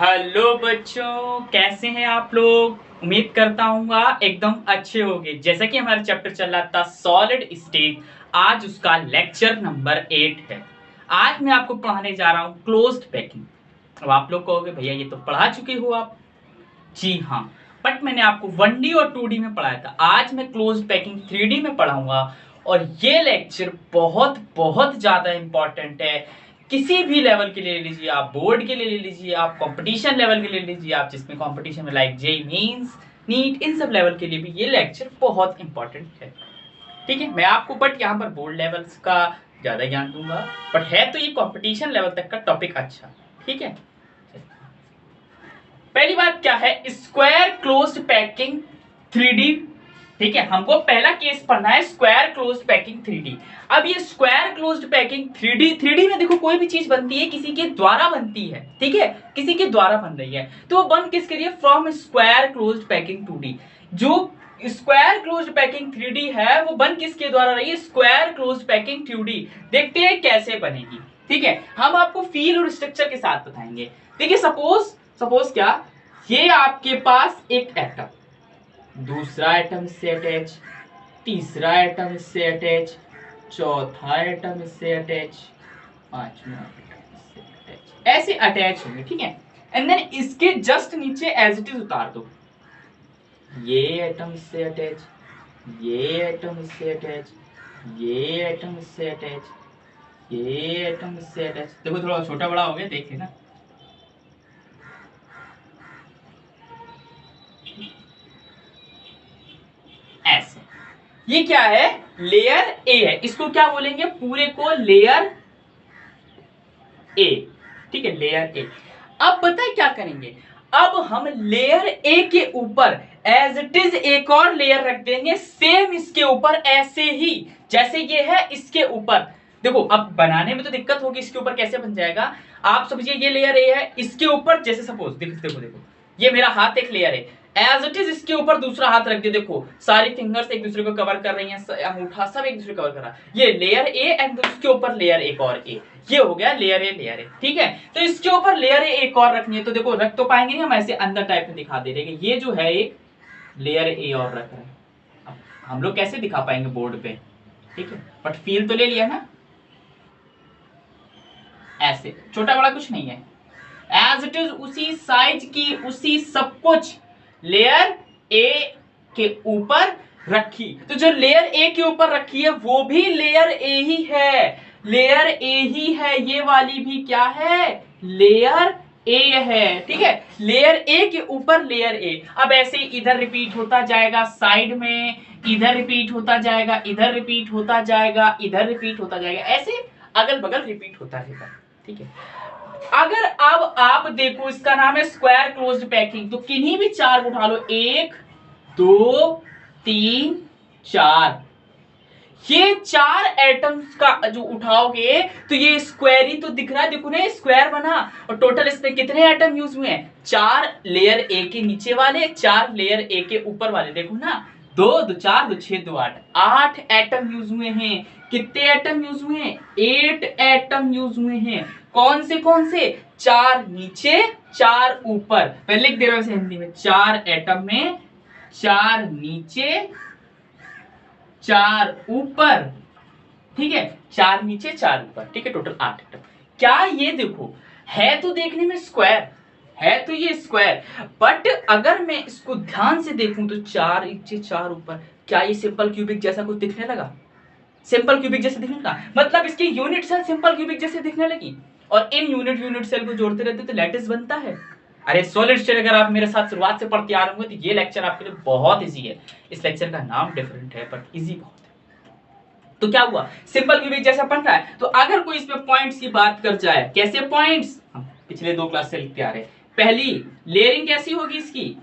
Hello बच्चों, कैसे हैं आप लोग। उम्मीद करता हूँ एकदम अच्छे होंगे। जैसा कि हमारा चैप्टर चल रहा था सॉलिड स्टेट, आज उसका लेक्चर नंबर 8 है। आज मैं आपको पढ़ाने जा रहा हूँ क्लोज्ड पैकिंग। अब आप लोग कहोगे भैया ये तो पढ़ा चुके हो आप। जी हाँ, बट मैंने आपको 1D और 2D में पढ़ाया था। आज मैं क्लोज्ड पैकिंग 3D में पढ़ाऊंगा और ये लेक्चर बहुत बहुत ज़्यादा इंपॉर्टेंट है। किसी भी लेवल के लिए ले लीजिए, आप बोर्ड के लिए ले लीजिए, आप कंपटीशन लेवल के लिए ले लीजिए, आप जिसमें कंपटीशन में लाइक जेईई मेंस, नीट, इन सब लेवल के लिए भी ये लेक्चर बहुत इंपॉर्टेंट है। ठीक है, मैं आपको बट यहाँ पर बोर्ड लेवल्स का ज़्यादा ज्ञान दूंगा, बट है तो ये कंपटीशन लेवल तक का टॉपिक अच्छा। ठीक है, पहली बात क्या है, स्क्वायर क्लोज्ड पैकिंग 3D। ठीक है, हमको पहला केस पढ़ना है स्क्वायर क्लोज्ड पैकिंग 3D। अब ये स्क्वायर क्लोज्ड पैकिंग 3D में देखो कोई भी चीज बनती है किसी के द्वारा बनती है। ठीक है, किसी के द्वारा बन रही है तो वो बन किसके लिए, from square closed packing 2D। जो स्क्वायर क्लोज्ड पैकिंग 3D है वो बन किसके द्वारा रही है, स्क्वायर क्लोज्ड पैकिंग 2D। देखते हैं कैसे बनेगी। ठीक है, हम आपको फील और स्ट्रक्चर के साथ बताएंगे। देखिए सपोज क्या, ये आपके पास एक एटम, दूसरा एटम इससे अटैच, तीसरा एटम इससे अटैच, चौथा एटम इससे अटैच, पांचवा एटम इससे अटैच, ऐसे अटैच होंगे। ठीक है, एंड देन इसके जस्ट नीचे एज इट इज उतार दो, ये एटम इससे अटैच, ये एटम इससे अटैच, ये एटम इससे अटैच, ये एटम इससे अटैच। देखो थोड़ा छोटा बड़ा हो गया, देख लेना। ऐसे ये क्या है, लेयर ए है, इसको क्या बोलेंगे, पूरे को लेयर ए। ठीक है, लेयर ए। अब पता है क्या करेंगे, अब हम लेयर ए के ऊपर एज इट इज एक और लेयर रख देंगे, सेम इसके ऊपर ऐसे ही जैसे ये है इसके ऊपर। देखो अब बनाने में तो दिक्कत होगी, इसके ऊपर कैसे बन जाएगा। आप समझिए ये लेयर ए है, इसके ऊपर जैसे सपोज देखो देखो देखो, ये मेरा हाथ एक लेयर है, एज इट इज इसके ऊपर दूसरा हाथ रख दिया। देखो सारी फिंगर्स एक दूसरे को कवर कर रही हैं, अंगूठा सब एक दूसरे को कवर कर रहा है। ये लेयर ए एंड उसके ऊपर लेयर एक और ए, ये हो गया लेयर ए। ठीक है, तो इसके ऊपर लेयर ए एक और रखनी है, तो देखो रख तो पाएंगे नहीं हम, ऐसे अंदर टाइप में दिखा दे रहे हैं। ये जो है एक लेयर ए और रख रहे हैं, अब हम लोग कैसे दिखा पाएंगे बोर्ड पे। ठीक है, बट फील तो ले लिया ना, ऐसे छोटा बड़ा कुछ नहीं है, एज इट इज उसी साइज की उसी सब कुछ लेयर ए के ऊपर रखी। तो जो लेयर ए के ऊपर रखी है वो भी लेयर ए ही है, लेयर ए ही है, ये वाली भी क्या है, लेयर ए है। ठीक है, लेयर ए के ऊपर लेयर ए। अब ऐसे इधर रिपीट होता जाएगा, साइड में इधर रिपीट होता जाएगा, इधर रिपीट होता जाएगा, इधर रिपीट होता जाएगा, ऐसे अगल बगल रिपीट होता रहेगा। ठीक है, अगर अब आप देखो इसका नाम है स्क्वायर क्लोज्ड पैकिंग, तो किन्हीं भी चार उठा लो, 1 2 3 4, ये चार एटम्स का जो उठाओगे तो ये स्क्वायर ही तो दिख रहा है। देखो ना स्क्वायर बना, और टोटल इसमें कितने एटम यूज हुए हैं, 4 लेयर ए के नीचे वाले, 4 लेयर ए के ऊपर वाले। देखो ना, 2 2 4 2 6 2 8, 8 एटम यूज हुए हैं। कितने एटम यूज हुए हैं, 8 एटम यूज हुए हैं। कौन से 4 नीचे 4 ऊपर, पहले लिख दे रहा हूं हिंदी में, 4 एटम में 4 नीचे 4 ऊपर। ठीक है, 4 नीचे 4 ऊपर। ठीक है, टोटल 8 एटम। क्या ये देखो है तो देखने में स्क्वायर है, तो ये स्क्वायर, बट अगर मैं इसको ध्यान से देखूं तो 4 नीचे 4 ऊपर, क्या ये सिंपल क्यूबिक जैसा कुछ दिखने लगा, सिंपल क्यूबिक जैसे दिखने लगा, मतलब इसकी यूनिट सेल सिंपल क्यूबिक जैसे दिखने लगी। और इन यूनिट सेल को जोड़ते रहते तो लैटिस बनता है। अरे सॉलिड स्टेट अगर आप मेरे साथ शुरुआत से पढ़ते आ रहे होंगे तो ये लेक्चर आपके लिए बहुत इजी है। इस लेक्चर का नाम डिफरेंट है बट इजी बहुत है। तो क्या हुआ, सिंपल क्यूबिक जैसा बन रहा है। तो अगर कोई इसमें पॉइंट्स की बात कर जाए, कैसे पॉइंट्स, हम पिछले 2 क्लास से लिखते आ रहे हैं। पहली लेयरिंग कैसी होगी, इसकी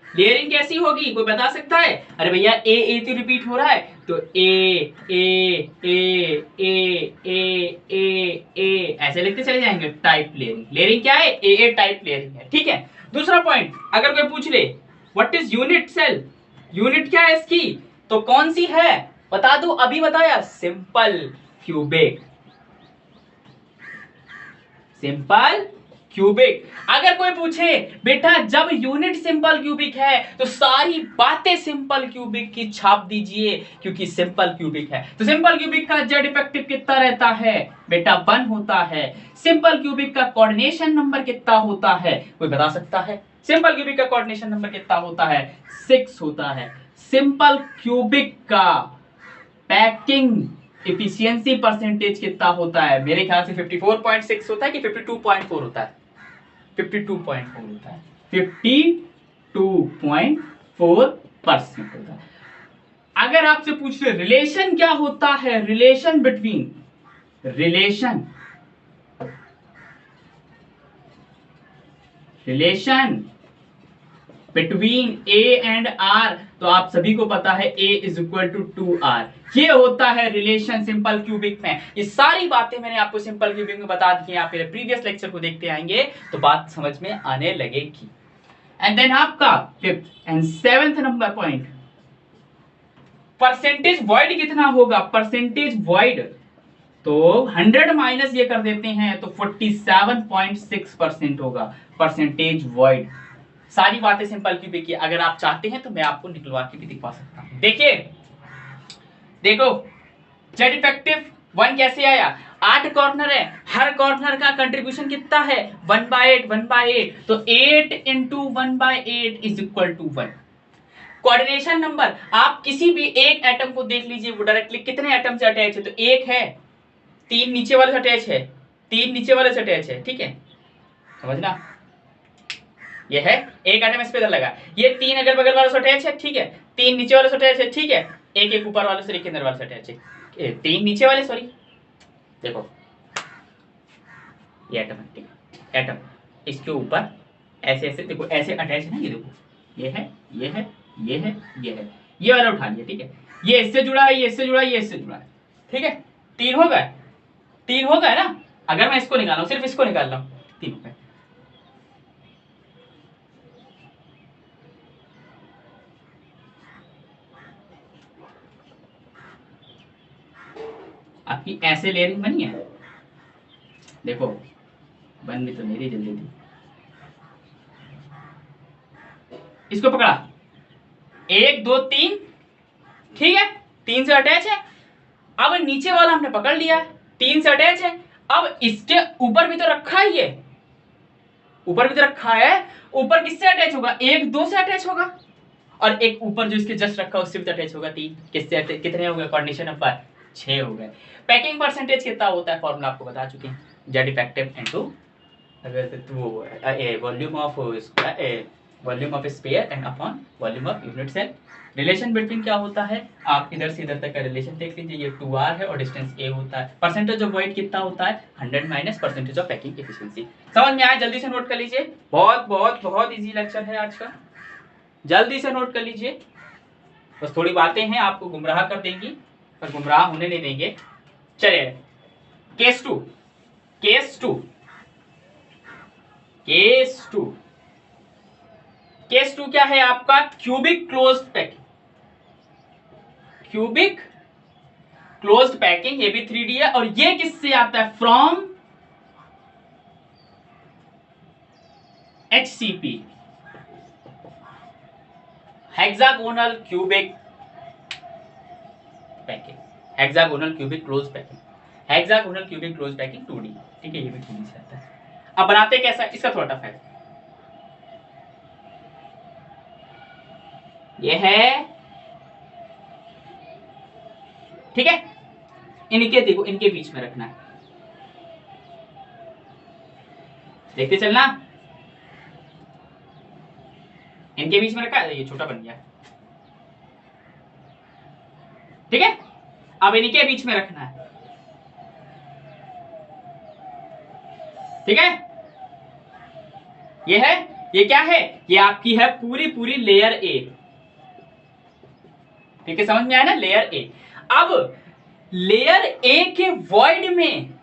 लेयरिंग कैसी होगी, कोई बता सकता है। अरे भैया ए तो रिपीट हो रहा है, तो ए ए ए ए ए ए ए ऐसे लिखते चले जाएंगे। टाइप लेयरिंग, लेयरिंग क्या है, ए टाइप लेयरिंग है। ठीक है, दूसरा पॉइंट, अगर कोई पूछ ले what is unit cell, unit क्या है इसकी, तो कौन सी है बता दो, अभी बताया, सिंपल क्यूबिक, सिंपल क्यूबिक। अगर कोई पूछे बेटा जब यूनिट सिंपल क्यूबिक है तो सारी बातें सिंपल क्यूबिक की छाप दीजिए क्योंकि सिंपल क्यूबिक है। तो सिंपल क्यूबिक का जेड इफेक्टिव कितना रहता है बेटा 1 होता है। सिंपल क्यूबिक का कोऑर्डिनेशन नंबर कितना होता है कोई बता सकता है? सिंपल क्यूबिक का कोऑर्डिनेशन नंबर कितना होता है 6 होता है। सिंपल क्यूबिक का पैकिंग इफिशियंसी परसेंटेज कितना होता है? मेरे ख्याल से 54.6 होता है कि 52.4 होता है? 52.4 होता है। 52.4% होता है। अगर आपसे पूछ रहे रिलेशन क्या होता है, relation between a and r, तो आप सभी को पता है A is equal to 2R। ये होता है रिलेशन सिंपल क्यूबिक में। ये सारी बातें मैंने आपको सिंपल क्यूबिक में बता दी हैं। आप मेरे प्रीवियस लेक्चर को देखते आएंगे तो बात समझ में आने लगेगी। एंड देन आपका 5th and 7th number point, percentage void कितना होगा? परसेंटेज वॉइड तो 100 माइनस ये कर देते हैं तो 47.6% होगा परसेंटेज वॉइड। सारी बातें सिंपल क्यूबिक की। अगर आप चाहते हैं तो मैं आपको निकलवा के भी दिखा सकता हूं। देखिए देखो जेड इफेक्टिव 1 कैसे आया? 8 कॉर्नर है, हर कॉर्नर का कंट्रीब्यूशन कितना है 1/8 तो 8 into 1/8 is equal to 1। Coordination number आप किसी भी एक एटम को देख लीजिए वो डायरेक्टली कितने एटम से अटैच है तो 1 है, 3 नीचे वाले से अटैच है, 3 नीचे वाले से अटैच है। ठीक है समझना, ये है एक एटम इस पे इधर लगा, ये 3 अगल बगल वालों से अटैच है। ठीक है 3 नीचे वाले से अटैच है। ठीक है एक ऊपर वाले से एक अंदर वाले से अटैच है। 3 नीचे वाले सॉरी देखो ये एटम है। ठीक है एटम इसके ऊपर ऐसे ऐसे देखो ऐसे अटैच है ना, ये देखो ये है ये है ये है ये है, ये वाला उठा लिया। ठीक है ये इससे जुड़ा है, ये इससे जुड़ा है, ये इससे जुड़ा है। ठीक है 3 हो गए, 3 हो गए ना। अगर मैं इसको निकाल रहा हूं, सिर्फ इसको निकाल रहा हूं, 3 हो गए। आपकी ऐसे लेयरिंग बनी है, देखो बन भी तो मेरी जल्दी थी। इसको पकड़ा 1 2 3, ठीक है 3 से अटैच है। अब नीचे वाला हमने पकड़ लिया है, 3 से अटैच है। अब इसके ऊपर भी तो रखा है, ये ऊपर भी तो रखा है। ऊपर किससे अटैच होगा? 1 2 से अटैच होगा, और एक ऊपर जो इसके जस्ट रखा है उससे भी तो अटैच होगा 3। किससे कितने हो गए? कोऑर्डिनेशन नंबर 6 हो गए। पैकिंग परसेंटेज कितना होता है फॉर्मूला आपको बता चुके हैं, Z effective into volume of volume of sphere and upon volume of unit cell. Relation between क्या होता है, आप इधर से इधर तक का रिलेशन देख लीजिए, ये 2R है और डिस्टेंस A होता है। परसेंटेज ऑफ वॉइड कितना होता है 100 minus percentage of packing efficiency. समझ में आया? जल्दी से नोट कर लीजिए, बहुत बहुत बहुत इजी लेक्चर है आज का, जल्दी से नोट कर लीजिए। बस थोड़ी बातें हैं आपको गुमराह कर देंगी पर गुमराह होने नहीं देंगे। चलिए case two, case two, case two, case two क्या है आपका? Cubic closed packing, cubic closed packing. ये भी 3D है और ये किससे आता है? From HCP, hexagonal cubic packing, hexagonal cubic close packing, hexagonal cubic close packing 2D। ठीक है ये भी 2D से आता है। अब बनाते कैसा, इसका थोड़ा टफ है। ये है, ठीक है इनके देखो इनके बीच में रखना है, देखते चलना, इनके बीच में रखा है, ये छोटा बन गया। ठीक है अब इनके बीच में रखना है। ठीक है ये है, ये क्या है? ये आपकी है पूरी पूरी लेयर ए। ठीक है समझ में आया ना, लेयर ए। अब लेयर ए के वॉइड में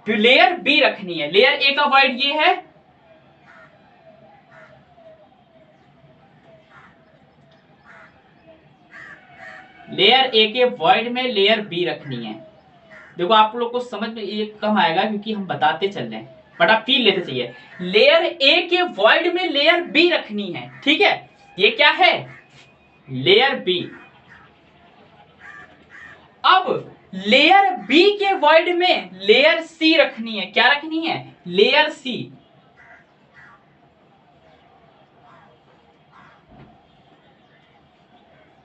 लेयर बी रखनी है। लेयर ए का वॉइड ये है, लेयर ए के वॉइड में लेयर बी रखनी है। देखो आप लोग को समझ में ये कम आएगा क्योंकि हम बताते चल रहे हैं। बट आप फील लेते चाहिए। लेयर ए के वॉइड में लेयर बी रखनी है, ठीक है, ये क्या है, लेयर बी। अब लेयर बी के वॉइड में लेयर सी रखनी है, क्या रखनी है, लेयर सी।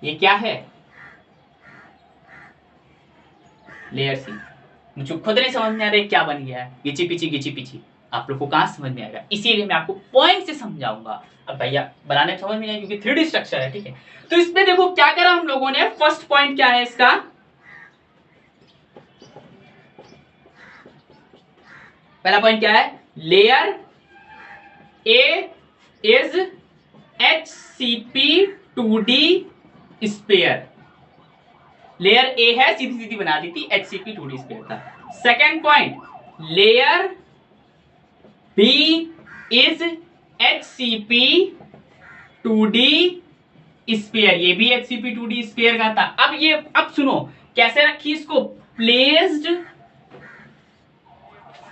ये क्या है, लेयर सी। मुझे खुद नहीं समझ में आ रहा है क्या बन गया है, गिची पिची आप लोग को कहां समझ में आएगा, इसीलिए मैं आपको पॉइंट से समझाऊंगा। अब भैया बनाने समझ में नहीं, क्योंकि 3D स्ट्रक्चर है, ठीक है। तो इसमें देखो क्या करा हम लोगों ने, फर्स्ट पॉइंट क्या है इसका, पहला पॉइंट क्या है, layer A is HCP2D sphere. Layer A है, सीधी सीधी बना दी थी, HCP2D स्पेयर था। Second point, layer B is HCP2D sphere, ये भी HCP2D स्पेयर का था। अब ये, अब सुनो कैसे रखी इसको, placed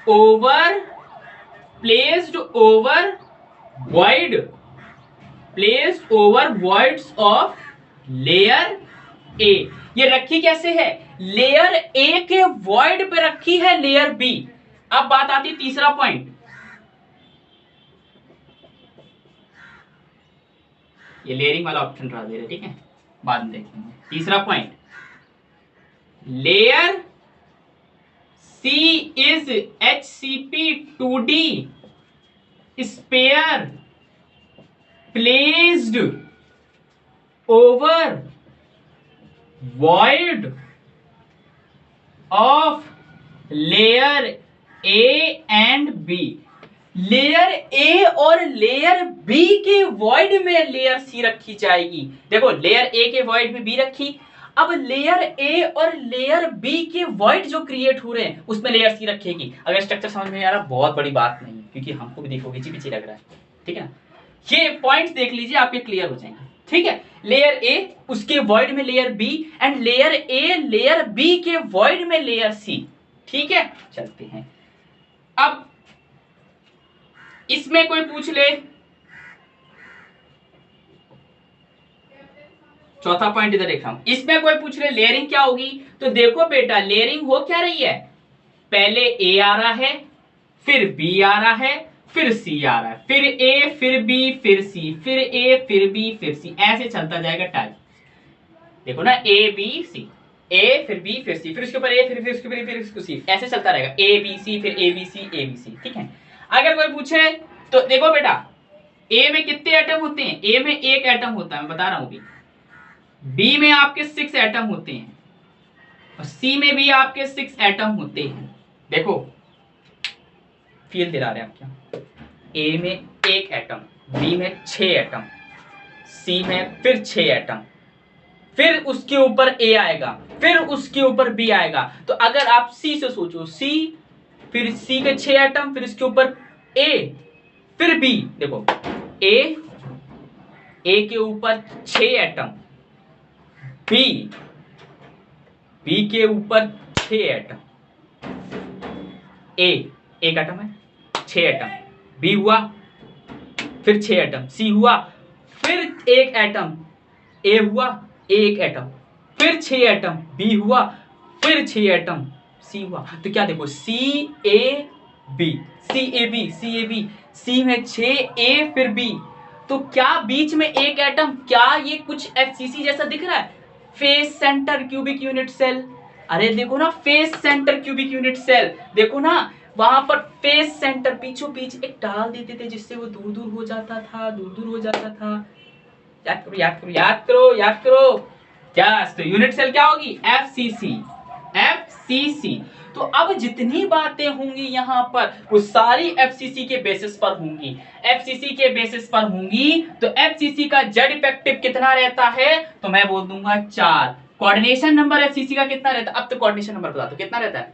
over voids of layer ए। ये रखी कैसे है, लेयर ए के वॉइड पे रखी है लेयर बी। अब बात आती है तीसरा पॉइंट, ये लेयरिंग वाला ऑप्शन रहा दे रहे, ठीक है, बाद में देखेंगे। तीसरा पॉइंट, layer C is HCP2D sphere placed over void of layer A and B। Layer A और लेयर बी के वॉइड में लेयर सी रखी जाएगी। देखो लेयर ए के वॉइड में बी रखी, अब लेयर ए और लेयर बी के वॉइड जो क्रिएट हो रहे हैं उसमें लेयर सी रखेगी। अगर स्ट्रक्चर समझ में आ रहा, बहुत बड़ी बात नहीं है, क्योंकि हमको भी देखो पीछे पीछे लग रहा है, ठीक है ना। ये पॉइंट्स देख लीजिए, आपके क्लियर हो जाएंगे, ठीक है। लेयर ए उसके वॉइड में layer B, and layer A layer B के वॉइड में लेयर सी, ठीक है। चलते हैं, अब इसमें कोई पूछ ले, चौथा पॉइंट इधर देख रहा हूं, इसमें कोई पूछ ले लेयरिंग क्या होगी, तो देखो बेटा लेयरिंग हो क्या रही है, पहले ए आ रहा है, फिर बी आ रहा है, फिर सी आ रहा है, फिर ए फिर बी फिर सी, फिर ए फिर बी फिर सी, ऐसे चलता जाएगा टाइप। देखो ना, ए बी सी, ए फिर बी फिर सी, फिर उसके ऊपर ए फिर उसके ऊपर फिर उसके सी, ऐसे चलता रहेगा, ए बी सी फिर ए बी सी, ठीक है। अगर कोई पूछे तो देखो बेटा, ए में कितने एटम होते हैं, ए में एक एटम होता है, मैं बता रहा हूं अभी। बी में आपके 6 एटम होते हैं, और सी में भी आपके 6 एटम होते हैं। देखो फील दिला रहे हैं आप क्या, ए में एक एटम, बी में 6 एटम, सी में फिर 6 एटम, फिर उसके ऊपर ए आएगा, फिर उसके ऊपर बी आएगा। तो अगर आप सी से सोचो, सी फिर सी के 6 एटम, फिर इसके ऊपर ए फिर बी, देखो ए के ऊपर 6 एटम, बी के ऊपर 6 एटम, ए एक एटम है, 6 एटम, बी हुआ फिर 6 एटम, सी हुआ फिर एक एटम, ए हुआ एक एटम, फिर 6 एटम, बी हुआ फिर 6 एटम, सी हुआ। तो क्या देखो, सी ए बी, सी में 6 ए फिर बी, तो क्या बीच में एक एटम, क्या ये कुछ FCC जैसा दिख रहा है, face center cubic unit cell. अरे देखो ना, face center cubic unit cell, देखो ना वहां पर फेस सेंटर पीछों पीछ एक डाल देते थे, जिससे वो दूर दूर हो जाता था, याद करो क्या, तो यूनिट सेल क्या होगी, FCC। तो अब जितनी बातें होंगी यहाँ पर वो सारी FCC के बेसिस पर होंगी, तो FCC का जेड इफेक्टिव कितना रहता है, तो मैं बोल दूंगा 4। कोऑर्डिनेशन नंबर FCC का कितना रहता है, अब तो कोऑर्डिनेशन नंबर बता दो कितना रहता है,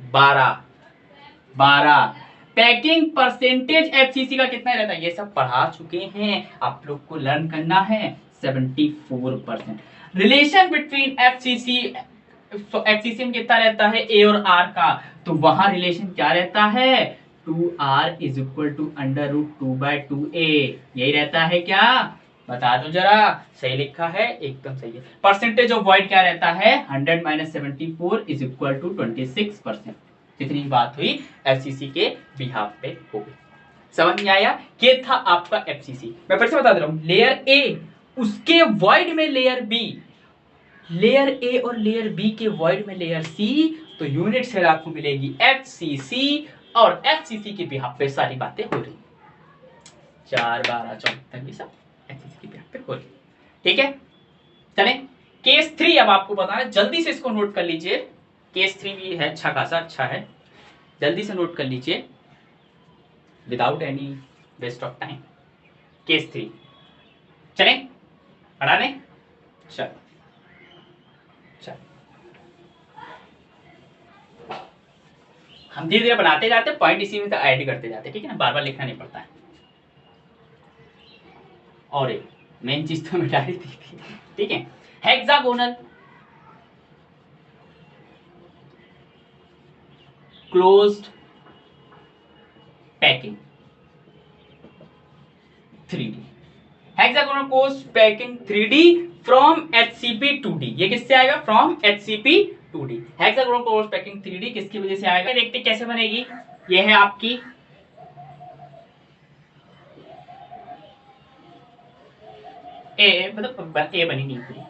12। पैकिंग परसेंटेज FCC का कितना रहता है, ये सब पढ़ा चुके हैं, आप लोग को लर्न करना है, 74%। रिलेशन बिटवीन FCC में कितना रहता है, A और R का, तो वहां रिलेशन क्या रहता है, 2r is equal to under root 2/2a। यही रहता है क्या, बता दो जरा। सही लिखा है, एकदम सही है। परसेंटेज ऑफ वॉइड क्या रहता है, 100 - 74 इज इक्वल टू 26%। जितनी बात हुई एफसीसी के बिहाफ पे हो गई। समझ में आया, ये था आपका एफसीसी। मैं फिर से बता दे रहा हूं, लेयर ए उसके वॉइड में लेयर बी, लेयर ए और लेयर बी के वॉइड में लेयर सी, तो यूनिट सेल आपको मिलेगी एफसीसी, और एफसीसी के बिहाफ पे सारी बातें हो रही। 4 12 74 ये सब एफसीसी के बिहाफ पे हो रही। ठीक है, चले केस 3 अब आपको बताना है, जल्दी से इसको नोट कर लीजिए। केस 3 भी है अच्छा खासा, अच्छा है, जल्दी से नोट कर लीजिए without any waste of time. Case 3 चले पढ़ा दें, चल चल हम धीरे धीरे बनाते जाते, पॉइंट इसी में ऐड करते जाते, ठीक है ना, बार बार लिखना नहीं पड़ता है। और एक मेन चीज तो मिटा रही थी, ठीक है। Hexagonal closed packing 3D, hexagonal closed packing 3D from HCP 2D। ये किससे आएगा, from HCP 2D। Hexagonal closed packing 3D किसकी वजह से आएगा, देखते कैसे बनेगी। ये है आपकी ए, मतलब ए बनेगी पूरी।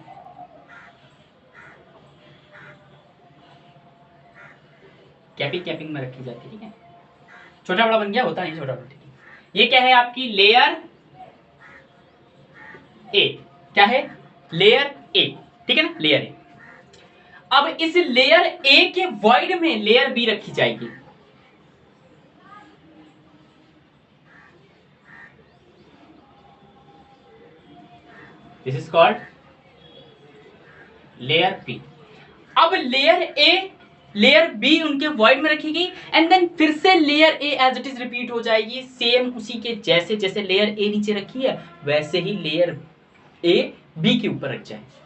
कैपिंग कैपिंग में रखी जाती है, ठीक है। छोटा बड़ा बन गया, होता नहीं छोटा बड़ा, ठीक है। ये क्या है आपकी लेयर ए, क्या है, लेयर ए, ठीक है ना, लेयर ए। अब इस लेयर ए के वॉइड में लेयर बी रखी जाएगी। This is called layer B. अब लेयर ए लेयर बी उनके वॉइड में रखेगी, एंड देन फिर से layer A as it is repeat हो जाएगी, सेम उसी के जैसे, जैसे लेयर ए नीचे रखी है वैसे ही लेयर ए बी के ऊपर रख जाएगी।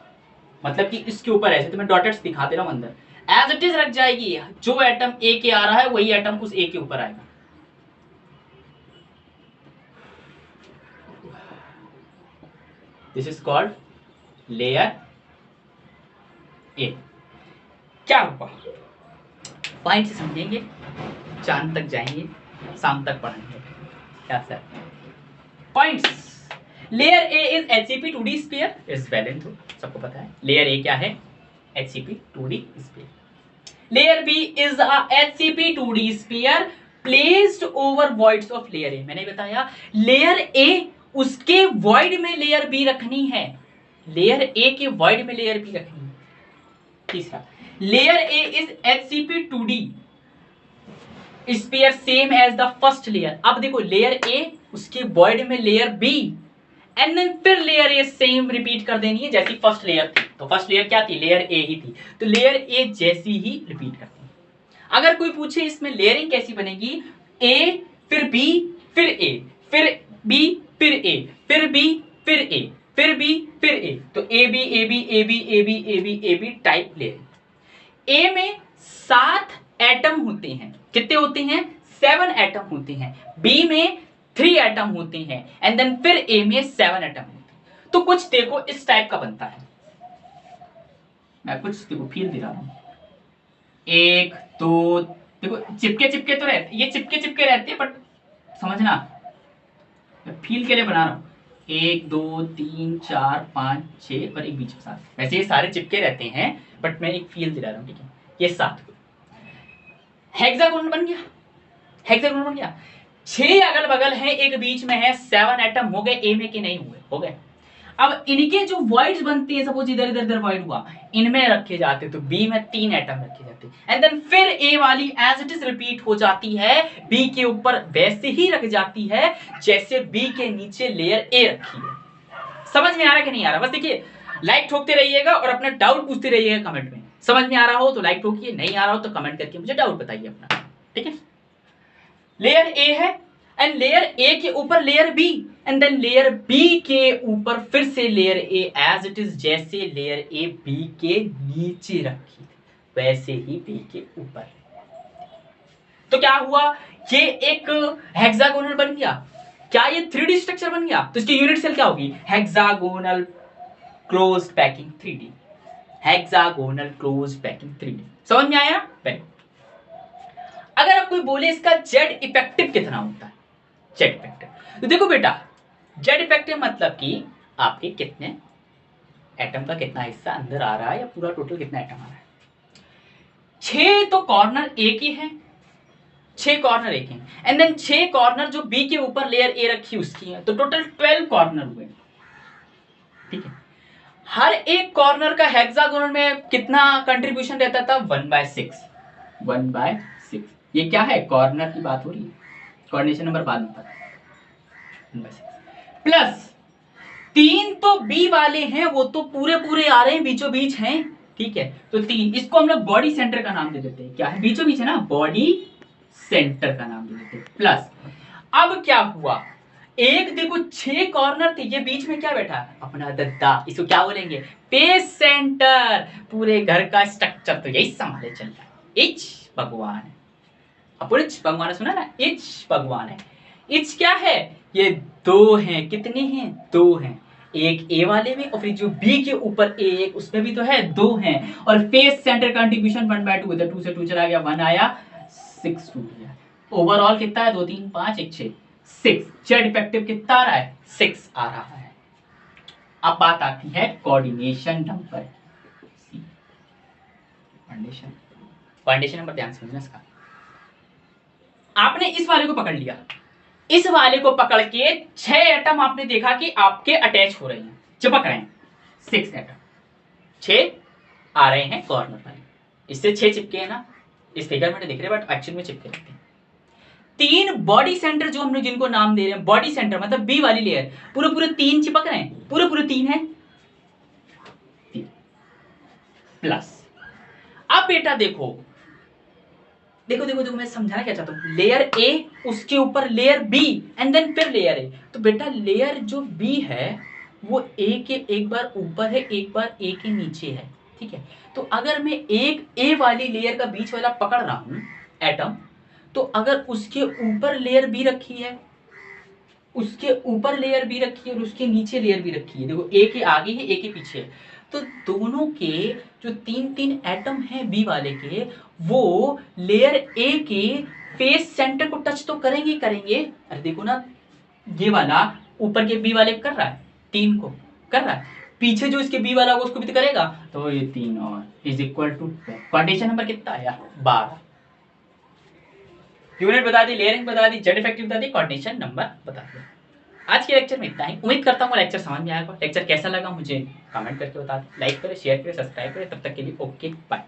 मतलब कि इसके ऊपर ऐसे, तो मैं डॉटेड्स दिखा दे रहा हूं, अंदर एज इट इज रख जाएगी। जो एटम ए के आ रहा है वही एटम उस ए के ऊपर आएगा। This is called layer A. क्या हुआ, पॉइंट से समझेंगे, चांद तक जाएंगे, शाम तक पढ़ेंगे। क्या sir, points. Layer A is HCP 2D sphere, is well and true, सबको पता है। लेयर ए क्या है, HCP 2D sphere. Layer B is a HCP 2D sphere placed over voids of layer A. मैंने बताया लेयर ए उसके void में layer B रखनी है, लेयर ए के वॉइड में लेयर बी रखनी है। तीसरा, layer A is HCP 2D sphere same as the first layer. अब देखो लेयर ए उसके वॉइड में लेयर बी, एंड देन फिर लेयर ए सेम रिपीट कर देनी है जैसी फर्स्ट लेयर थी। तो फर्स्ट लेयर क्या थी, लेयर ए ही थी, तो लेयर ए जैसी ही रिपीट करती है। अगर कोई पूछे इसमें लेयरिंग कैसी बनेगी, ए फिर बी फिर ए फिर बी फिर ए फिर बी फिर ए फिर बी फिर ए, तो A B A B A B A B A B A B type layering. A में 7 एटम होते हैं, कितने होते हैं, 7 एटम होते हैं। बी में 3 एटम होते हैं, एंड देन फिर ए में 7 एटम होते हैं। तो कुछ देखो इस टाइप का बनता है, मैं कुछ देखो फील दिला रहा हूं। 1 2 देखो चिपके चिपके तो रहते, ये चिपके चिपके रहते हैं, बट समझना मैं फील के लिए बना रहा हूं। 1 2 3 4 5 6 और एक बीच में 7। वैसे ये सारे चिपके रहते हैं, बट मैं एक फील दिला रहा हूं, ठीक है। ये 7 हेक्सागोनल बन गया, हेक्सागोनल बन गया। 6 अगल बगल है, एक बीच में है, 7 एटम हो गए, ए में के नहीं हुए, हो गए। अब इनके जो वॉइड्स बनती है, सपोज इधर इधर इधर वॉइड हुआ, इनमें रखे जाते, तो बी में 3 एटम रखे जाते, एंड देन फिर ए वाली एज इट इज रिपीट हो जाती है, बी के ऊपर वैसे ही रख जाती है जैसे बी के नीचे लेयर ए रखी है। समझ में आ रहा है कि नहीं आ रहा, बस देखिए लाइक ठोकते रहिएगा और अपना डाउट पूछते रहिएगा कमेंट में। समझ में आ रहा हो तो लाइक ठोकिए, नहीं आ रहा हो तो कमेंट करके मुझे डाउट बताइए अपना, ठीक है। लेयर ए है, एंड लेयर ए के ऊपर layer B, and then layer B के ऊपर फिर से layer A as it is, जैसे लेयर ए बी के नीचे रखी वैसे ही बी के ऊपर। तो क्या हुआ, ये एक हेक्सागोनल बन गया। क्या ये 3D स्ट्रक्चर बन गया? तो इसकी यूनिट सेल क्या होगी? Hexagonal closed packing 3D। Hexagonal closed packing 3D। समझ में आया? अगर आप कोई बोले इसका जेड इफेक्टिव कितना होता है, जेड इफेक्टिव, तो देखो बेटा, जेड इफेक्टिव मतलब कि आपके कितने एटम का कितना हिस्सा अंदर आ रहा है, या पूरा टोटल कितना एटम आ रहा है। 6 तो कॉर्नर एक ही है, 6 कॉर्नर एक है, एंड देन 6 कॉर्नर जो बी के ऊपर लेयर ए रखी उसकी है, तो टोटल 12 कॉर्नर हुए। ठीक है, हर एक कॉर्नर का हेक्सागोनल में कितना कंट्रीब्यूशन रहता था? 1/6। 1/6। ये क्या है? कॉर्नर की बात हो रही है, कोऑर्डिनेशन नंबर बाद में पता है। प्लस 3 तो बी वाले हैं, वो तो पूरे पूरे आ रहे हैं, बीचों बीच हैं। ठीक है, तो 3, इसको हम लोग बॉडी सेंटर का नाम दे देते हैं। क्या है? बीचों बीच है ना, बॉडी सेंटर का नाम दे देते हैं। प्लस अब क्या हुआ, एक देखो 6 कॉर्नर थे, ये बीच में क्या बैठा? अपना दद्दा, इसको क्या बोलेंगे? Face center. पूरे घर का स्ट्रक्चर तो यही संभाले चल रहा है। इच भगवान है, अपुरिच भगवान सुना ना, इच भगवान है। इच क्या है? ये 2 हैं। कितने हैं? 2 हैं, एक ए वाले में, और फिर जो बी के ऊपर एक, उसमें भी तो है 2 हैं। और फेस सेंटर कंट्रीब्यूशन 1/2, इधर 2 से 2 चला गया, 1 आया, 6 टूट गया। ओवरऑल कितना है? 2 3 5 1 6 6। जेड इफेक्टिव कितना आ रहा है? 6 आ रहा है। अब बात आती है कोऑर्डिनेशन नंबर। कोऑर्डिनेशन नंबर ध्यान समझना इसका। आपने इस वाले को पकड़ लिया, इस वाले को पकड़ के 6 एटम आपने देखा कि आपके अटैच हो रहे हैं, चिपक रहे हैं। 6 एटम, 6 आ रहे हैं कॉर्नर पर, इससे 6 चिपके हैं ना, इस फिगर में दिख रहे हैं, बट एक्चुअल में चिपके रहते हैं। 3 बॉडी सेंटर जो हम लोग जिनको नाम दे रहे हैं, बॉडी सेंटर मतलब बी वाली लेयर, पूरे पूरे 3 चिपक रहे हैं, पूरे पूरे 3 है। प्लस अब बेटा देखो देखो देखो देखो, मैं समझाना क्या चाहता हूं। लेयर ए, उसके ऊपर लेयर बी, एंड देन फिर लेयर ए। तो बेटा लेयर जो बी है वो ए के एक बार ऊपर है, एक बार ए के नीचे है। ठीक है, तो अगर मैं एक ए वाली लेयर का बीच वाला पकड़ रहा हूं एटम, तो अगर उसके ऊपर लेयर बी रखी है, उसके ऊपर लेयर बी रखी है, और उसके नीचे लेयर बी रखी है, देखो ए के आगे है, ए के पीछे है, तो दोनों के जो 3 एटम हैं बी वाले के, वो लेयर ए के फेस सेंटर को टच तो करेंगे करेंगे। अरे देखो ना, ये वाला ऊपर के बी वाले कर रहा है, 3 को कर रहा है, पीछे जो इसके बी वाला होगा उसको भी तो करेगा, तो ये 3 और is equal to, condition number कितना आया? 12। यूनिट बता दी, लेयरिंग बता दी, जेड इफेक्टिव बता दी, कोऑर्डिनेशन नंबर बता दिया। आज के लेक्चर में इतना ही। उम्मीद करता हूँ लेक्चर समझ में आएगा। लेक्चर कैसा लगा मुझे कमेंट करके बता दें, लाइक करें, शेयर करें, सब्सक्राइब करें। तब तक के लिए ओके बाय।